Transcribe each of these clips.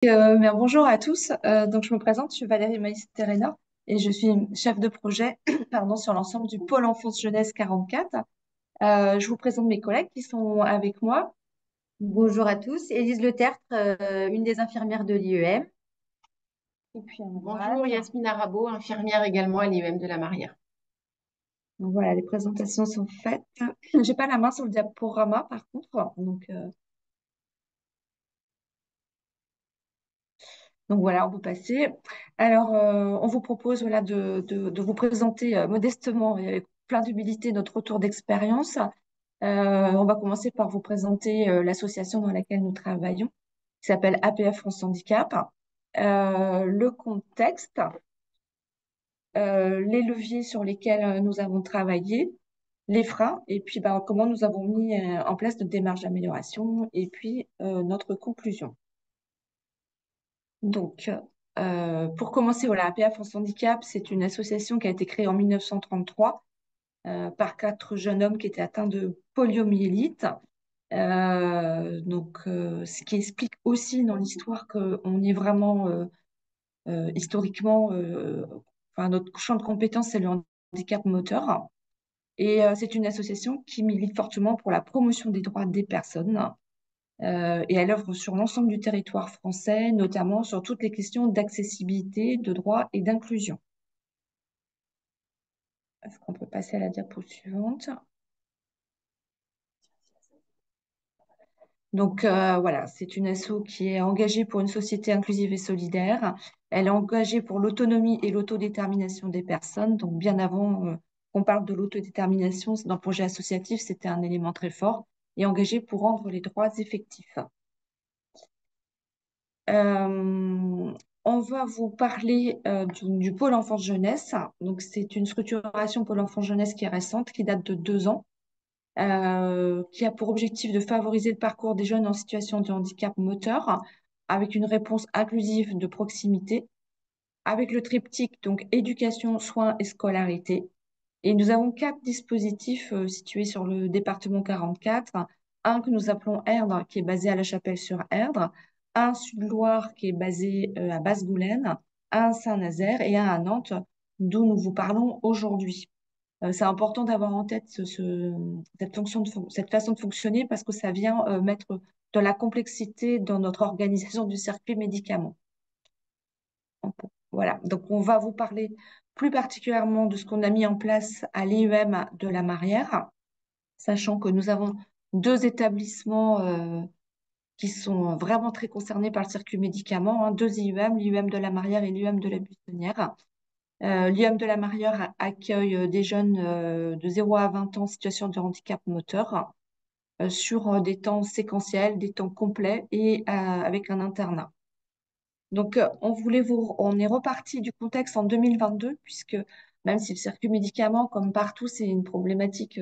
Bonjour à tous. Donc, je me présente, je suis Valérie Maïs Terena et je suis chef de projet pardon, sur l'ensemble du pôle enfance jeunesse 44. Je vous présente mes collègues qui sont avec moi. Bonjour à tous, Élise Le Tertre, une des infirmières de l'IEM. Et puis à ma droite. Bonjour, Yasmine Arabo, infirmière également à l'IEM de la Marière. Donc voilà, les présentations sont faites. J'ai pas la main sur le diaporama par contre. Donc voilà, on peut passer. Alors, on vous propose voilà, de vous présenter modestement et avec plein d'humilité notre retour d'expérience. On va commencer par vous présenter l'association dans laquelle nous travaillons, qui s'appelle APF France Handicap. Le contexte, les leviers sur lesquels nous avons travaillé, les freins, et puis comment nous avons mis en place notre démarche d'amélioration, et puis notre conclusion. Donc, pour commencer, voilà, APF France Handicap, c'est une association qui a été créée en 1933 par 4 jeunes hommes qui étaient atteints de poliomyélite. Ce qui explique aussi dans l'histoire qu'on est vraiment historiquement, enfin, notre champ de compétence, c'est le handicap moteur. Et c'est une association qui milite fortement pour la promotion des droits des personnes. Et elle œuvre sur l'ensemble du territoire français, notamment sur toutes les questions d'accessibilité, de droit et d'inclusion. Est-ce qu'on peut passer à la diapo suivante? Donc voilà, c'est une asso qui est engagée pour une société inclusive et solidaire. Elle est engagée pour l'autonomie et l'autodétermination des personnes. Donc bien avant qu'on parle de l'autodétermination dans le projet associatif, c'était un élément très fort. Et engagée pour rendre les droits effectifs. On va vous parler du pôle enfance-jeunesse. Donc c'est une structuration pôle enfance-jeunesse qui est récente, qui date de 2 ans. Qui a pour objectif de favoriser le parcours des jeunes en situation de handicap moteur avec une réponse inclusive de proximité, avec le triptyque, donc éducation, soins et scolarité. Et nous avons 4 dispositifs situés sur le département 44. Un que nous appelons Erdre, qui est basé à La Chapelle-sur-Erdre, un Sud-Loire qui est basé à Basse-Goulaine, un Saint-Nazaire et un à Nantes, d'où nous vous parlons aujourd'hui. C'est important d'avoir en tête cette façon de fonctionner parce que ça vient mettre de la complexité dans notre organisation du circuit médicament. Voilà, donc on va vous parler plus particulièrement de ce qu'on a mis en place à l'IEM de la Marière, sachant que nous avons 2 établissements qui sont vraiment très concernés par le circuit médicament, 2 IEM, l'IEM de la Marière et l'IEM de la Buissonnière. L'IEM de la Marière accueille des jeunes de 0 à 20 ans en situation de handicap moteur sur des temps séquentiels, des temps complets et avec un internat. Donc, on est reparti du contexte en 2022, puisque même si le circuit médicament, comme partout, c'est une problématique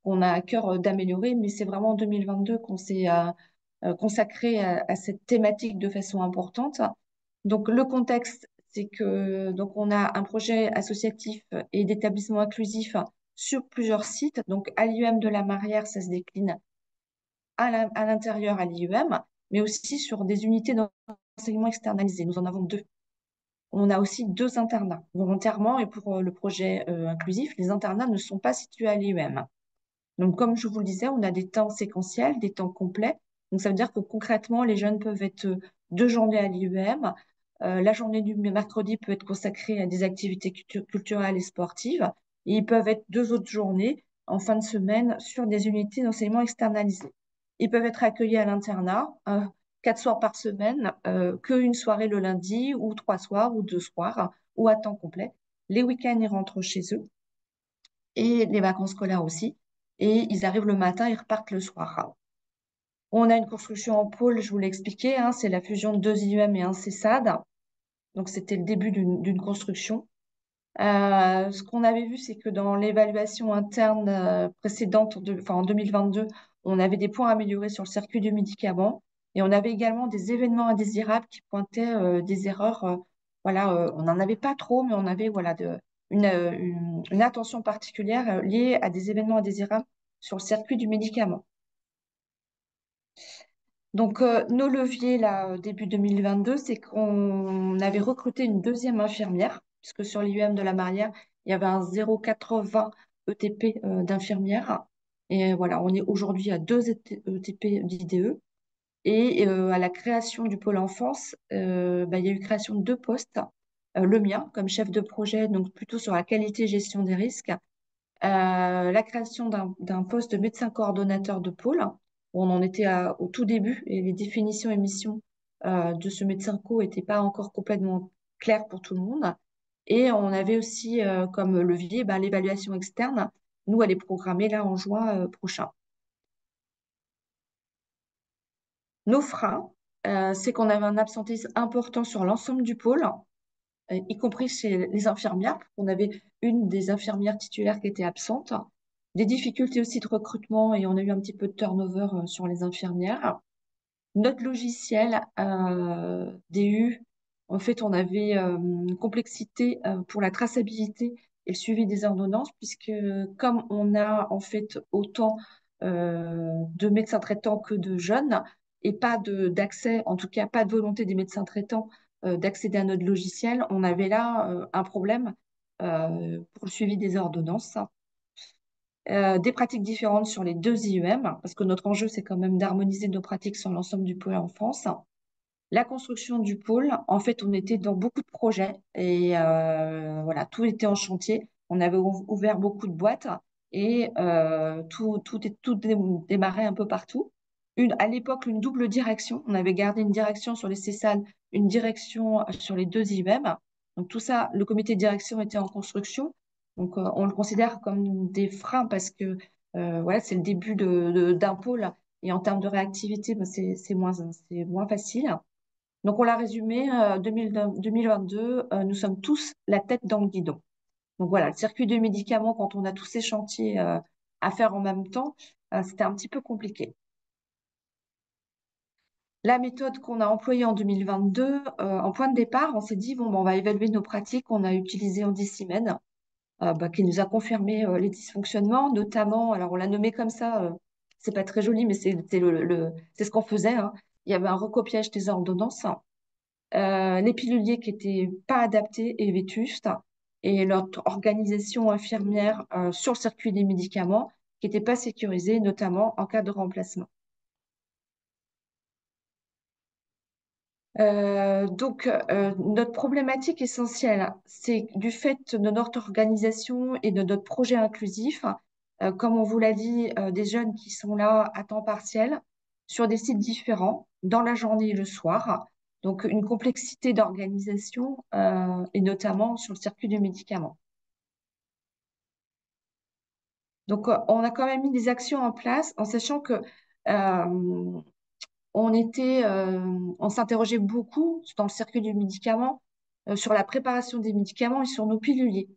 qu'on a à cœur d'améliorer, mais c'est vraiment en 2022 qu'on s'est consacré à cette thématique de façon importante. Donc, le contexte, c'est que donc on a un projet associatif et d'établissement inclusif sur plusieurs sites. Donc, à l'IEM de la Marière, ça se décline à l'intérieur à l'IEM, mais aussi sur des unités d'enseignement externalisé. Nous en avons 2. On a aussi 2 internats. Volontairement, et pour le projet inclusif, les internats ne sont pas situés à l'IEM. Donc, comme je vous le disais, on a des temps séquentiels, des temps complets. Donc, ça veut dire que concrètement, les jeunes peuvent être 2 journées à l'IEM. La journée du mercredi peut être consacrée à des activités culturelles et sportives. Et ils peuvent être 2 autres journées en fin de semaine sur des unités d'enseignement externalisées. Ils peuvent être accueillis à l'internat 4 soirs par semaine, qu'une soirée le lundi, ou 3 soirs, ou 2 soirs, ou à temps complet. Les week-ends, ils rentrent chez eux et les vacances scolaires aussi. Et ils arrivent le matin, ils repartent le soir. On a une construction en pôle, je vous l'ai expliqué, c'est la fusion de 2 IUM et un CESAD. Donc, c'était le début d'une construction. Ce qu'on avait vu, c'est que dans l'évaluation interne précédente, enfin, en 2022, on avait des points améliorés sur le circuit du médicament. Et on avait également des événements indésirables qui pointaient des erreurs. Voilà, on n'en avait pas trop, mais on avait voilà, une attention particulière liée à des événements indésirables sur le circuit du médicament. Donc, nos leviers, là, début 2022, c'est qu'on avait recruté une deuxième infirmière, puisque sur l'IUM de la Marière, il y avait un 0,80 ETP d'infirmière. Et voilà, on est aujourd'hui à 2 ETP d'IDE. Et à la création du pôle enfance, il y a eu création de 2 postes. Le mien, comme chef de projet, donc plutôt sur la qualité et gestion des risques, la création d'un poste de médecin coordonnateur de pôle, où on en était au tout début et les définitions et missions de ce médecin co n'étaient pas encore complètement claires pour tout le monde. Et on avait aussi comme levier l'évaluation externe. Nous, elle est programmée là en juin prochain. Nos freins, c'est qu'on avait un absentéisme important sur l'ensemble du pôle, y compris chez les infirmières. On avait une des infirmières titulaires qui était absente. Des difficultés aussi de recrutement et on a eu un petit peu de turnover sur les infirmières. Notre logiciel DU, en fait, on avait une complexité pour la traçabilité et le suivi des ordonnances, puisque comme on a en fait autant de médecins traitants que de jeunes, et pas d'accès, en tout cas pas de volonté des médecins traitants d'accéder à notre logiciel, on avait là un problème pour le suivi des ordonnances. Des pratiques différentes sur les 2 IEM, parce que notre enjeu, c'est quand même d'harmoniser nos pratiques sur l'ensemble du pôle en France. La construction du pôle, en fait, on était dans beaucoup de projets et voilà, tout était en chantier. On avait ouvert beaucoup de boîtes et tout démarrait un peu partout. À l'époque, une double direction. On avait gardé une direction sur les CESAL, une direction sur les 2 IEM. Donc tout ça, le comité de direction était en construction. Donc on le considère comme des freins parce que voilà, c'est le début d'un pôle et en termes de réactivité, c'est moins facile. Donc, on l'a résumé, 2022, nous sommes tous la tête dans le guidon. Donc voilà, le circuit de médicaments, quand on a tous ces chantiers à faire en même temps, c'était un petit peu compliqué. La méthode qu'on a employée en 2022, en point de départ, on s'est dit, bon, on va évaluer nos pratiques qu'on a utilisées en 10 semaines, qui nous a confirmé les dysfonctionnements, notamment, alors on l'a nommé comme ça, c'est pas très joli, mais c'est ce qu'on faisait, hein. Il y avait un recopiage des ordonnances, les piluliers qui étaient pas adaptés et vétustes, et notre organisation infirmière sur le circuit des médicaments qui n'était pas sécurisée, notamment en cas de remplacement. Notre problématique essentielle, c'est du fait de notre organisation et de notre projet inclusif, comme on vous l'a dit, des jeunes qui sont là à temps partiel, sur des sites différents, dans la journée et le soir. Donc, une complexité d'organisation, et notamment sur le circuit du médicament. Donc, on a quand même mis des actions en place en sachant que euh, on s'interrogeait beaucoup dans le circuit du médicament, sur la préparation des médicaments et sur nos piluliers.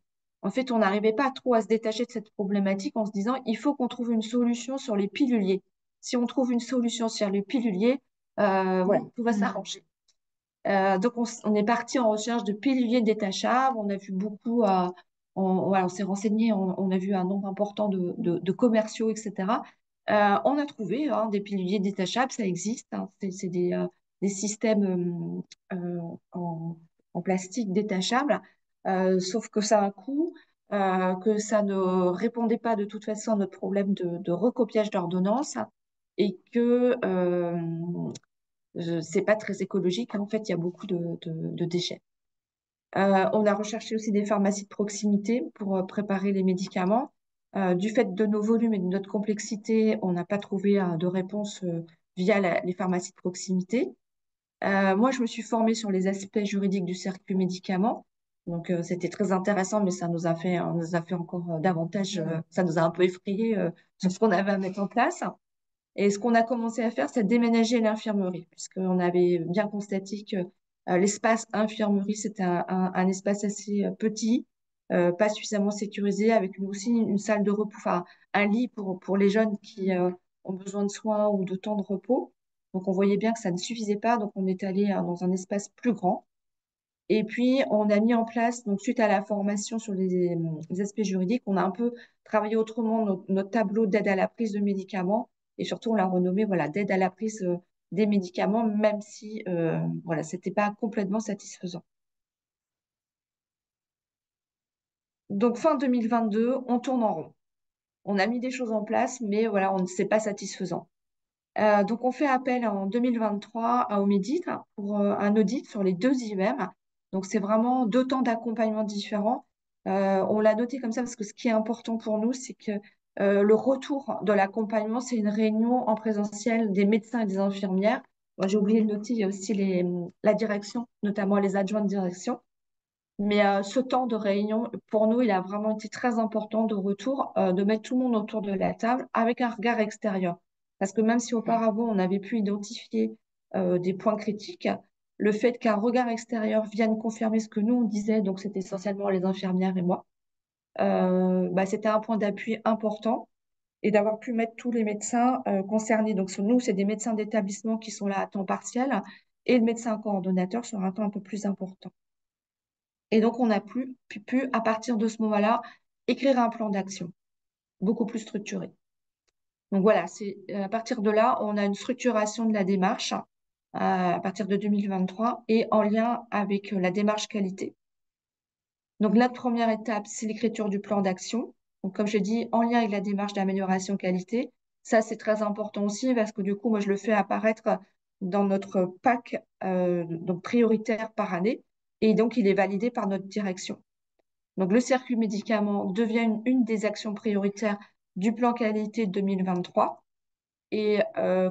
En fait, on n'arrivait pas trop à se détacher de cette problématique en se disant, il faut qu'on trouve une solution sur les piluliers. Si on trouve une solution sur les piluliers, voilà, tout va s'arranger. Donc, on est parti en recherche de piluliers détachables. On a vu beaucoup, voilà, on s'est renseigné, on a vu un nombre important de commerciaux, etc. On a trouvé hein, des piluliers détachables, ça existe, hein. C'est des systèmes en plastique détachables, sauf que ça a un coût, que ça ne répondait pas de toute façon à notre problème de recopiage d'ordonnances et que c'est pas très écologique. En fait, il y a beaucoup de déchets. On a recherché aussi des pharmacies de proximité pour préparer les médicaments. Du fait de nos volumes et de notre complexité, on n'a pas trouvé de réponse via les pharmacies de proximité. Moi, je me suis formée sur les aspects juridiques du circuit médicament. Donc, c'était très intéressant, mais ça nous a fait encore davantage, ça nous a un peu effrayé sur ce qu'on avait à mettre en place. Et ce qu'on a commencé à faire, c'est déménager l'infirmerie, puisqu'on avait bien constaté que l'espace infirmerie, c'était un espace assez petit, pas suffisamment sécurisé, avec aussi une salle de repos, enfin un lit pour les jeunes qui ont besoin de soins ou de temps de repos. Donc on voyait bien que ça ne suffisait pas, donc on est allé dans un espace plus grand. Et puis on a mis en place, donc suite à la formation sur les aspects juridiques, on a un peu travaillé autrement notre tableau d'aide à la prise de médicaments et surtout, on l'a renommé, voilà, d'aide à la prise des médicaments, même si voilà, c'était pas complètement satisfaisant. Donc fin 2022, on tourne en rond. On a mis des choses en place, mais voilà, c'est pas satisfaisant. Donc on fait appel en 2023 à Omedit pour un audit sur les deux IEM. Donc c'est vraiment deux temps d'accompagnement différents. On l'a noté comme ça parce que ce qui est important pour nous, c'est que le retour de l'accompagnement, c'est une réunion en présentiel des médecins et des infirmières. Moi, j'ai oublié de noter, il y a aussi la direction, notamment les adjoints de direction. Mais ce temps de réunion, pour nous, il a vraiment été très important de retour, de mettre tout le monde autour de la table avec un regard extérieur. Parce que même si auparavant, on avait pu identifier des points critiques, le fait qu'un regard extérieur vienne confirmer ce que nous, on disait, donc c'était essentiellement les infirmières et moi, bah, c'était un point d'appui important et d'avoir pu mettre tous les médecins concernés. Donc nous, c'est des médecins d'établissement qui sont là à temps partiel et le médecin coordonnateur sur un temps un peu plus important. Et donc, on a pu, à partir de ce moment-là, écrire un plan d'action beaucoup plus structuré. Donc voilà, c'est à partir de là, on a une structuration de la démarche à partir de 2023 et en lien avec la démarche qualité. Donc notre première étape, c'est l'écriture du plan d'action. Donc comme je dis, en lien avec la démarche d'amélioration qualité. Ça, c'est très important aussi parce que du coup, moi, je le fais apparaître dans notre PAC donc prioritaire par année et donc il est validé par notre direction. Donc, le circuit médicament devient une des actions prioritaires du plan qualité 2023. Et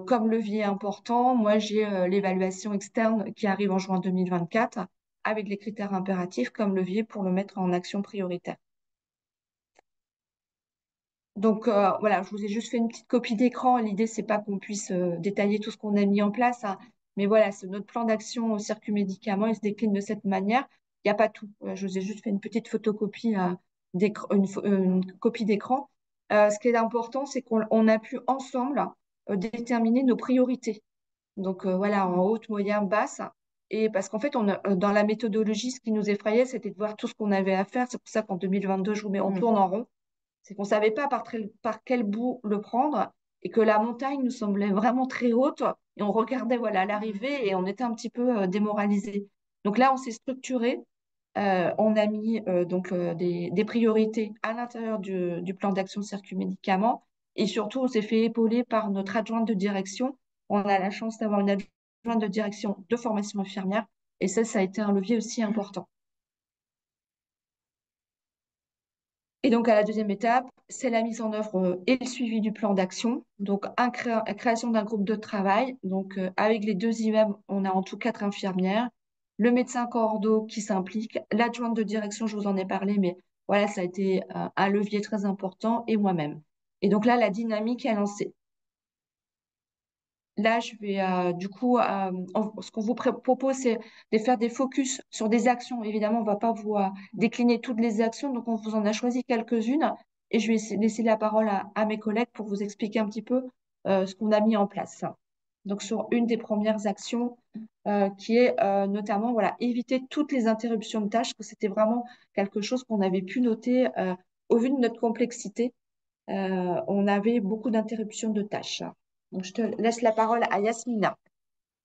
comme levier important, moi, j'ai l'évaluation externe qui arrive en juin 2024 avec les critères impératifs comme levier pour le mettre en action prioritaire. Donc voilà, je vous ai juste fait une petite copie d'écran. L'idée, c'est pas qu'on puisse détailler tout ce qu'on a mis en place, hein. Mais voilà, c'est notre plan d'action au circuit médicament. Il se décline de cette manière. Il n'y a pas tout. Je vous ai juste fait une petite photocopie, une copie d'écran. Ce qui est important, c'est qu'on a pu ensemble déterminer nos priorités. Donc voilà, en haute, moyenne, basse. Et parce qu'en fait, dans la méthodologie, ce qui nous effrayait, c'était de voir tout ce qu'on avait à faire. C'est pour ça qu'en 2022, je vous mets, on tourne en rond. C'est qu'on ne savait pas par quel bout le prendre et que la montagne nous semblait vraiment très haute et on regardait voilà l'arrivée et on était un petit peu démoralisé. Donc là, on s'est structuré, on a mis des priorités à l'intérieur du plan d'action circuit médicaments et surtout, on s'est fait épauler par notre adjointe de direction. On a la chance d'avoir une adjointe de direction de formation infirmière et ça a été un levier aussi important. Et donc, à la deuxième étape, c'est la mise en œuvre et le suivi du plan d'action. Donc, la création d'un groupe de travail. Donc, avec les deux IEM, on a en tout 4 infirmières, le médecin cordo qui s'implique, l'adjointe de direction, je vous en ai parlé, mais voilà, ça a été un levier très important, et moi-même. Et donc là, la dynamique est lancée. Là, je vais du coup, ce qu'on vous propose, c'est de faire des focus sur des actions. Évidemment, on ne va pas vous décliner toutes les actions, donc on vous en a choisi quelques-unes et je vais laisser la parole à mes collègues pour vous expliquer un petit peu ce qu'on a mis en place. Donc, sur une des premières actions qui est notamment voilà, éviter toutes les interruptions de tâches, que c'était vraiment quelque chose qu'on avait pu noter au vu de notre complexité. On avait beaucoup d'interruptions de tâches. Donc, je te laisse la parole à Yasmina.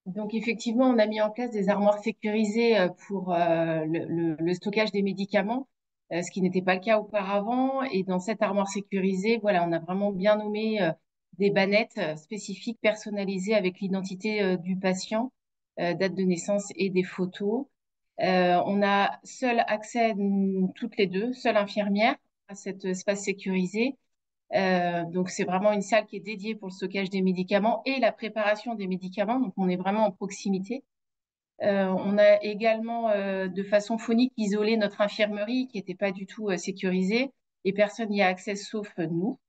Donc effectivement, on a mis en place des armoires sécurisées pour le stockage des médicaments, ce qui n'était pas le cas auparavant. Et dans cette armoire sécurisée, voilà, on a vraiment bien nommé des bannettes spécifiques personnalisées avec l'identité du patient, date de naissance et des photos. On a seul accès, toutes les deux, seule infirmière à cet espace sécurisé. Donc, c'est vraiment une salle qui est dédiée pour le stockage des médicaments et la préparation des médicaments. Donc, on est vraiment en proximité. On a également, de façon phonique, isolé notre infirmerie qui n'était pas du tout sécurisée et personne n'y a accès sauf nous.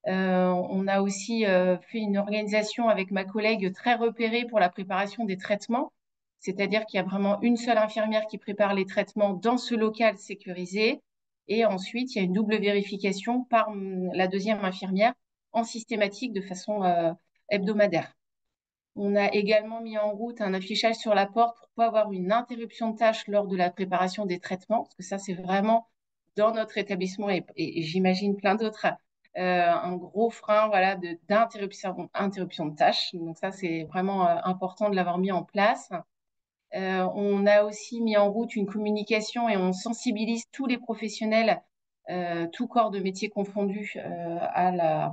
On a aussi fait une organisation avec ma collègue très repérée pour la préparation des traitements. C'est-à-dire qu'il y a vraiment une seule infirmière qui prépare les traitements dans ce local sécurisé. Et ensuite, il y a une double vérification par la deuxième infirmière en systématique de façon hebdomadaire. On a également mis en route un affichage sur la porte pour pas avoir une interruption de tâche lors de la préparation des traitements, parce que ça, c'est vraiment dans notre établissement et j'imagine plein d'autres un gros frein voilà, d'interruption de tâches. Donc ça, c'est vraiment important de l'avoir mis en place. On a aussi mis en route une communication et on sensibilise tous les professionnels, tout corps de métier confondu, à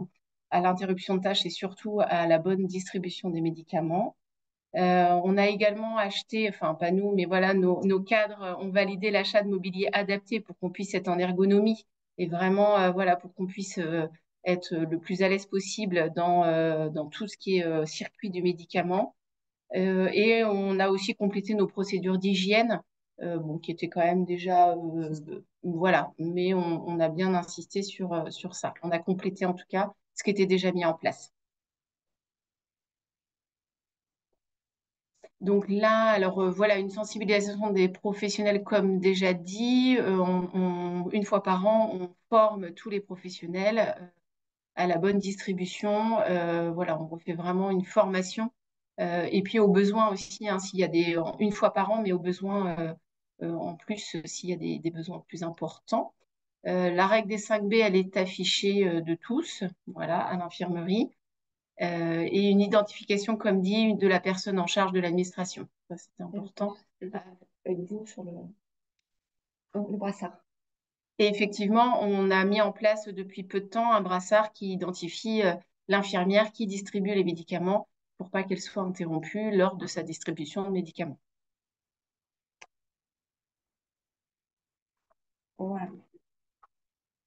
l'interruption de tâches et surtout à la bonne distribution des médicaments. On a également acheté, enfin pas nous, mais voilà, nos cadres ont validé l'achat de mobilier adapté pour qu'on puisse être en ergonomie et vraiment, voilà, pour qu'on puisse être le plus à l'aise possible dans tout ce qui est circuit du médicament. Et on a aussi complété nos procédures d'hygiène, bon, qui étaient quand même déjà, voilà, mais on a bien insisté sur ça. On a complété en tout cas ce qui était déjà mis en place. Donc là, alors voilà, une sensibilisation des professionnels, comme déjà dit, une fois par an, on forme tous les professionnels à la bonne distribution. Voilà, on refait vraiment une formation. Et puis au besoin aussi, hein, s'il y a une fois par an, mais au besoin en plus, s'il y a des besoins plus importants. La règle des 5B, elle est affichée de tous, voilà, à l'infirmerie. Et une identification, comme dit, de la personne en charge de l'administration. Ça, c'était important. Avec vous sur le brassard. Et effectivement, on a mis en place depuis peu de temps un brassard qui identifie l'infirmière qui distribue les médicaments pour pas qu'elle soit interrompue lors de sa distribution de médicaments. Voilà.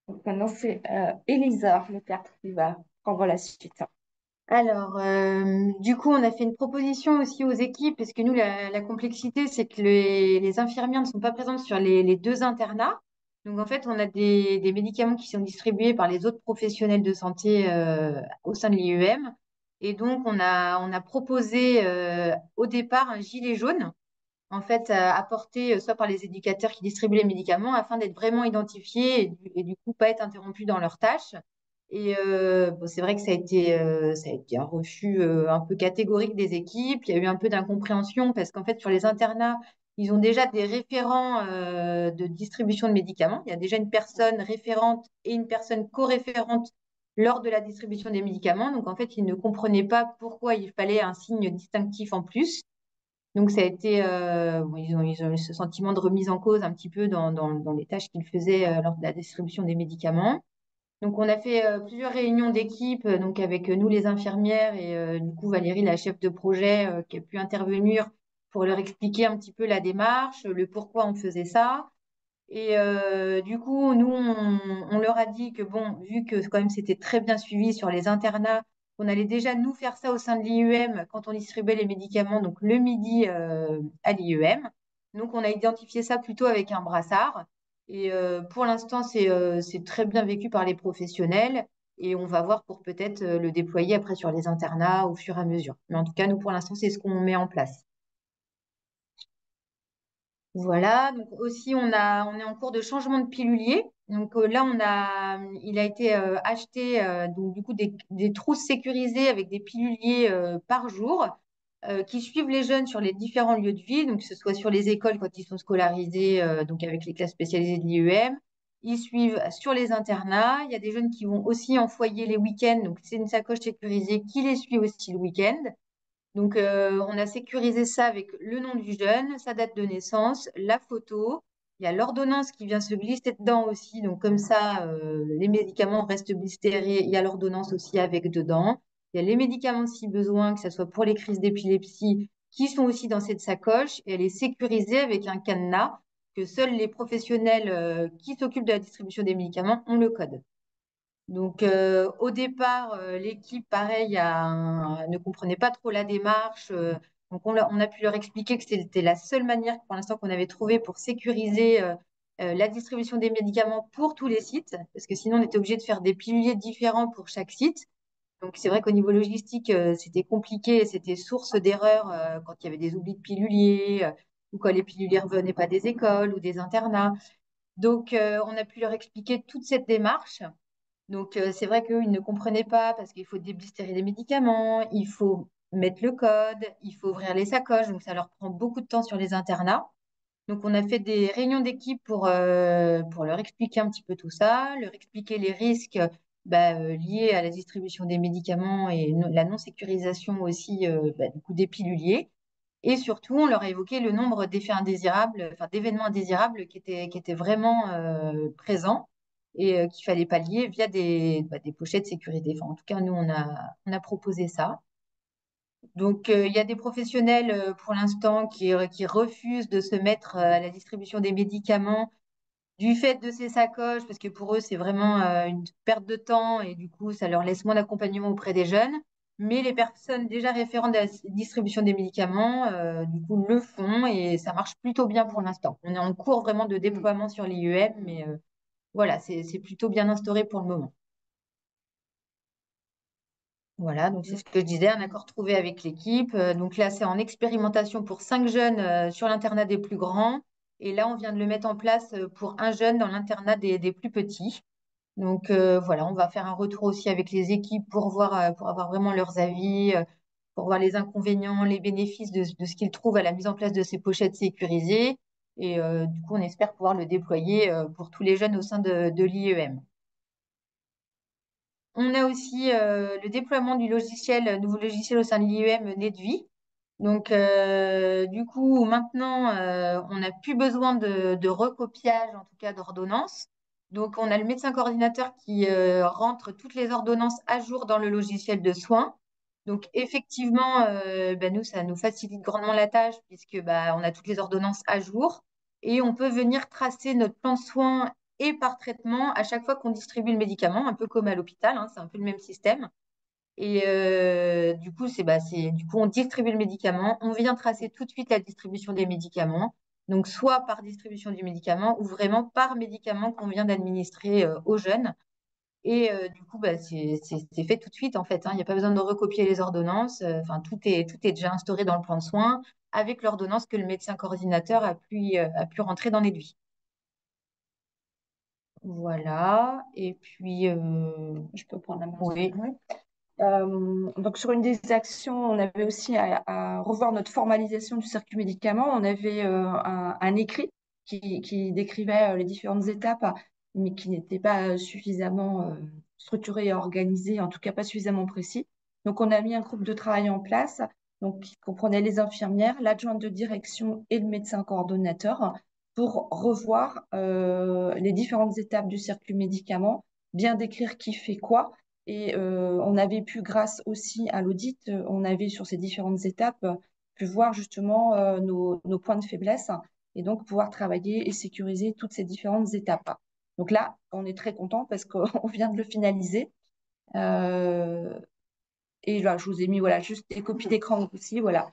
Donc maintenant, c'est Elisa, le tertre, qui va prendre la suite. Alors, du coup, on a fait une proposition aussi aux équipes, parce que nous, la complexité, c'est que les infirmières ne sont pas présentes sur les deux internats. Donc, en fait, on a des médicaments qui sont distribués par les autres professionnels de santé au sein de l'IEM. Et donc, on a proposé au départ un gilet jaune, en fait, apporté soit par les éducateurs qui distribuent les médicaments, afin d'être vraiment identifiés et du coup, pas être interrompus dans leurs tâches. Et bon, c'est vrai que ça a été un refus un peu catégorique des équipes. Il y a eu un peu d'incompréhension parce qu'en fait, sur les internats, ils ont déjà des référents de distribution de médicaments. Il y a déjà une personne référente et une personne co-référente lors de la distribution des médicaments. Donc, en fait, ils ne comprenaient pas pourquoi il fallait un signe distinctif en plus. Donc, ça a été, bon, ils ont eu ce sentiment de remise en cause un petit peu dans les tâches qu'ils faisaient lors de la distribution des médicaments. Donc, on a fait plusieurs réunions d'équipe, donc avec nous, les infirmières, et du coup, Valérie, la chef de projet, qui a pu intervenir pour leur expliquer un petit peu la démarche, le pourquoi on faisait ça. Et du coup, nous, on leur a dit que, bon, vu que quand même c'était très bien suivi sur les internats, on allait déjà nous faire ça au sein de l'IEM quand on distribuait les médicaments, donc le midi à l'IEM. Donc, on a identifié ça plutôt avec un brassard. Et pour l'instant, c'est très bien vécu par les professionnels. Et on va voir pour peut-être le déployer après sur les internats au fur et à mesure. Mais en tout cas, nous, pour l'instant, c'est ce qu'on met en place. Voilà, donc aussi on est en cours de changement de pilulier. Donc là il a été acheté donc du coup des trousses sécurisées avec des piluliers par jour qui suivent les jeunes sur les différents lieux de vie, donc que ce soit sur les écoles quand ils sont scolarisés, donc avec les classes spécialisées de l'IEM. Ils suivent sur les internats. Il y a des jeunes qui vont aussi en foyer les week-ends, donc c'est une sacoche sécurisée qui les suit aussi le week-end. Donc, on a sécurisé ça avec le nom du jeune, sa date de naissance, la photo. Il y a l'ordonnance qui vient se glisser dedans aussi. Donc, comme ça, les médicaments restent blistérés. Il y a l'ordonnance aussi avec dedans. Il y a les médicaments si besoin, que ce soit pour les crises d'épilepsie, qui sont aussi dans cette sacoche. Et elle est sécurisée avec un cadenas que seuls les professionnels qui s'occupent de la distribution des médicaments ont le code. Donc, au départ, l'équipe, pareil, ne comprenait pas trop la démarche. Donc, on a pu leur expliquer que c'était la seule manière pour l'instant qu'on avait trouvé pour sécuriser la distribution des médicaments pour tous les sites, parce que sinon, on était obligé de faire des piliers différents pour chaque site. Donc, c'est vrai qu'au niveau logistique, c'était compliqué, c'était source d'erreurs quand il y avait des oublis de piluliers ou quand les piluliers ne revenaient pas des écoles ou des internats. Donc, on a pu leur expliquer toute cette démarche. Donc, c'est vrai qu'eux, ils ne comprenaient pas parce qu'il faut déblistérer les médicaments, il faut mettre le code, il faut ouvrir les sacoches. Donc, ça leur prend beaucoup de temps sur les internats. Donc, on a fait des réunions d'équipe pour leur expliquer un petit peu tout ça, leur expliquer les risques liées à la distribution des médicaments et la non-sécurisation aussi du coup, des piluliers. Et surtout, on leur a évoqué le nombre d'effets indésirables, enfin d'événements indésirables qui étaient vraiment présents et qu'il fallait pallier via des pochettes de sécurité. Enfin, en tout cas, nous, on a proposé ça. Donc, il y a des professionnels pour l'instant qui refusent de se mettre à la distribution des médicaments du fait de ces sacoches, parce que pour eux, c'est vraiment une perte de temps et du coup, ça leur laisse moins d'accompagnement auprès des jeunes. Mais les personnes déjà référentes de la distribution des médicaments, du coup, le font et ça marche plutôt bien pour l'instant. On est en cours vraiment de déploiement sur l'IEM, mais voilà, c'est plutôt bien instauré pour le moment. Voilà, donc c'est ce que je disais, un accord trouvé avec l'équipe. Donc là, c'est en expérimentation pour 5 jeunes sur l'internat des plus grands. Et là, on vient de le mettre en place pour un jeune dans l'internat des plus petits. Donc voilà, on va faire un retour aussi avec les équipes pour voir, pour avoir vraiment leurs avis, pour voir les inconvénients, les bénéfices de ce qu'ils trouvent à la mise en place de ces pochettes sécurisées. Et du coup, on espère pouvoir le déployer pour tous les jeunes au sein de l'IEM. On a aussi le déploiement du logiciel, nouveau logiciel au sein de l'IEM Nedvi. Donc, du coup, maintenant, on n'a plus besoin de recopiage, en tout cas d'ordonnances. Donc, on a le médecin coordinateur qui rentre toutes les ordonnances à jour dans le logiciel de soins. Donc, effectivement, nous, ça nous facilite grandement la tâche puisque on a toutes les ordonnances à jour et on peut venir tracer notre plan de soins et par traitement à chaque fois qu'on distribue le médicament, un peu comme à l'hôpital, hein, c'est un peu le même système. Et du coup, du coup, on distribue le médicament, on vient tracer tout de suite la distribution des médicaments. Donc, soit par distribution du médicament ou vraiment par médicament qu'on vient d'administrer aux jeunes. Et du coup, c'est fait tout de suite en fait, hein. Il n'y a pas besoin de recopier les ordonnances. Enfin, tout est déjà instauré dans le plan de soins avec l'ordonnance que le médecin coordinateur a pu rentrer dans l'aiguille. Voilà. Et puis, Je peux prendre la main. oui. Donc sur une des actions, on avait aussi à revoir notre formalisation du circuit médicament. On avait un écrit qui décrivait les différentes étapes, mais qui n'était pas suffisamment structuré et organisé, en tout cas pas suffisamment précis. Donc on a mis un groupe de travail en place, donc qui comprenait les infirmières, l'adjointe de direction et le médecin coordonnateur pour revoir les différentes étapes du circuit médicament, bien décrire qui fait quoi et on avait pu, grâce aussi à l'audit, on avait sur ces différentes étapes pu voir justement nos points de faiblesse et donc pouvoir travailler et sécuriser toutes ces différentes étapes. Donc là, on est très content parce qu'on vient de le finaliser. Euh, et là, je vous ai mis voilà, juste des copies d'écran aussi. Voilà.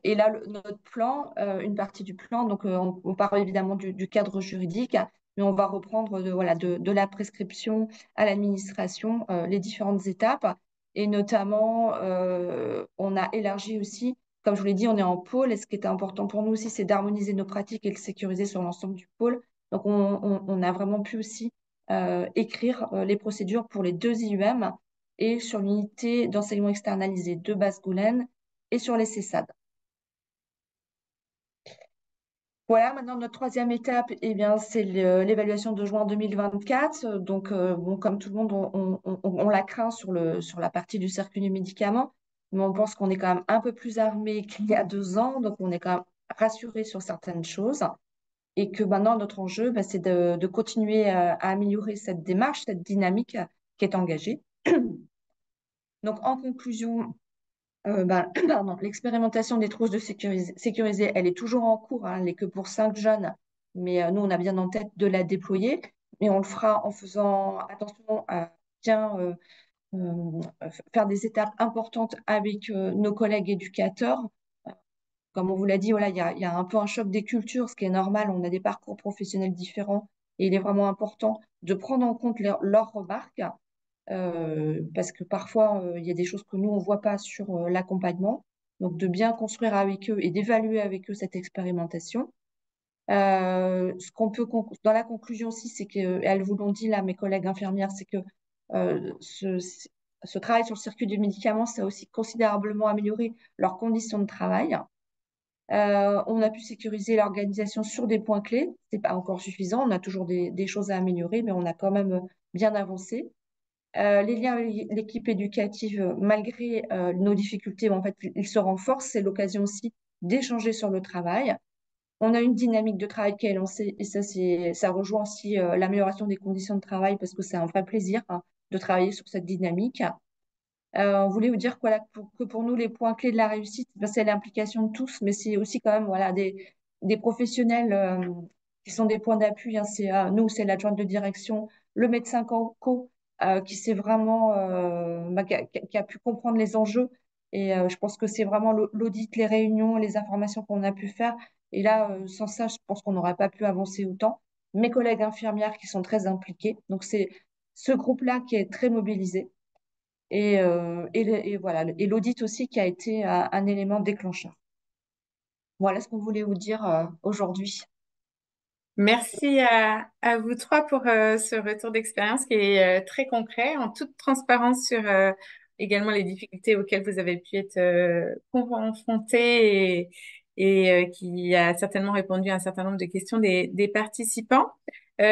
Et là, notre plan, une partie du plan, donc on parle évidemment du cadre juridique, mais on va reprendre voilà, de la prescription à l'administration les différentes étapes. Et notamment, on a élargi aussi, comme je vous l'ai dit, on est en pôle. Et ce qui était important pour nous aussi, c'est d'harmoniser nos pratiques et le sécuriser sur l'ensemble du pôle. Donc, on a vraiment pu aussi écrire les procédures pour les deux IUM et sur l'unité d'enseignement externalisé de Basse-Goulaine et sur les CESAD. Voilà, maintenant notre troisième étape, eh bien, c'est l'évaluation de juin 2024. Donc, bon, comme tout le monde, on la craint sur la partie du circuit du médicament, mais on pense qu'on est quand même un peu plus armé qu'il y a 2 ans, donc on est quand même rassuré sur certaines choses. Et que maintenant, notre enjeu, c'est de continuer à améliorer cette démarche, cette dynamique qui est engagée. Donc, en conclusion, pardon, l'expérimentation des trousses de sécurisées, elle est toujours en cours, hein, elle n'est que pour 5 jeunes, mais nous, on a bien en tête de la déployer, mais on le fera en faisant attention à bien faire des étapes importantes avec nos collègues éducateurs. Comme on vous l'a dit, voilà, il y a un peu un choc des cultures, ce qui est normal, on a des parcours professionnels différents, et il est vraiment important de prendre en compte leurs remarques parce que parfois, il y a des choses que nous, on ne voit pas sur l'accompagnement. Donc, de bien construire avec eux et d'évaluer avec eux cette expérimentation. Ce qu'on peut, dans la conclusion aussi, c'est qu'elles vous l'ont dit là, mes collègues infirmières, c'est que euh, ce, ce travail sur le circuit du médicament, ça a aussi considérablement amélioré leurs conditions de travail. On a pu sécuriser l'organisation sur des points clés. C'est pas encore suffisant, on a toujours des choses à améliorer, mais on a quand même bien avancé. Les liens avec l'équipe éducative, malgré nos difficultés, en fait, ils se renforcent. C'est l'occasion aussi d'échanger sur le travail. On a une dynamique de travail qui est lancée et ça rejoint aussi l'amélioration des conditions de travail parce que c'est un vrai plaisir hein, de travailler sur cette dynamique. On voulait vous dire voilà, que pour nous, les points clés de la réussite, ben, c'est l'implication de tous, mais c'est aussi quand même voilà, des professionnels qui sont des points d'appui. Hein. Nous, c'est l'adjointe de direction, le médecin co, qui s'est vraiment, bah, qui a pu comprendre les enjeux. Et je pense que c'est vraiment l'audit, les réunions, les informations qu'on a pu faire. Et là, sans ça, je pense qu'on n'aurait pas pu avancer autant. Mes collègues infirmières qui sont très impliquées. Donc, c'est ce groupe-là qui est très mobilisé. Et voilà, et l'audit aussi qui a été un élément déclencheur. Voilà ce qu'on voulait vous dire aujourd'hui. Merci à vous trois pour ce retour d'expérience qui est très concret, en toute transparence sur également les difficultés auxquelles vous avez pu être confrontés et qui a certainement répondu à un certain nombre de questions des participants.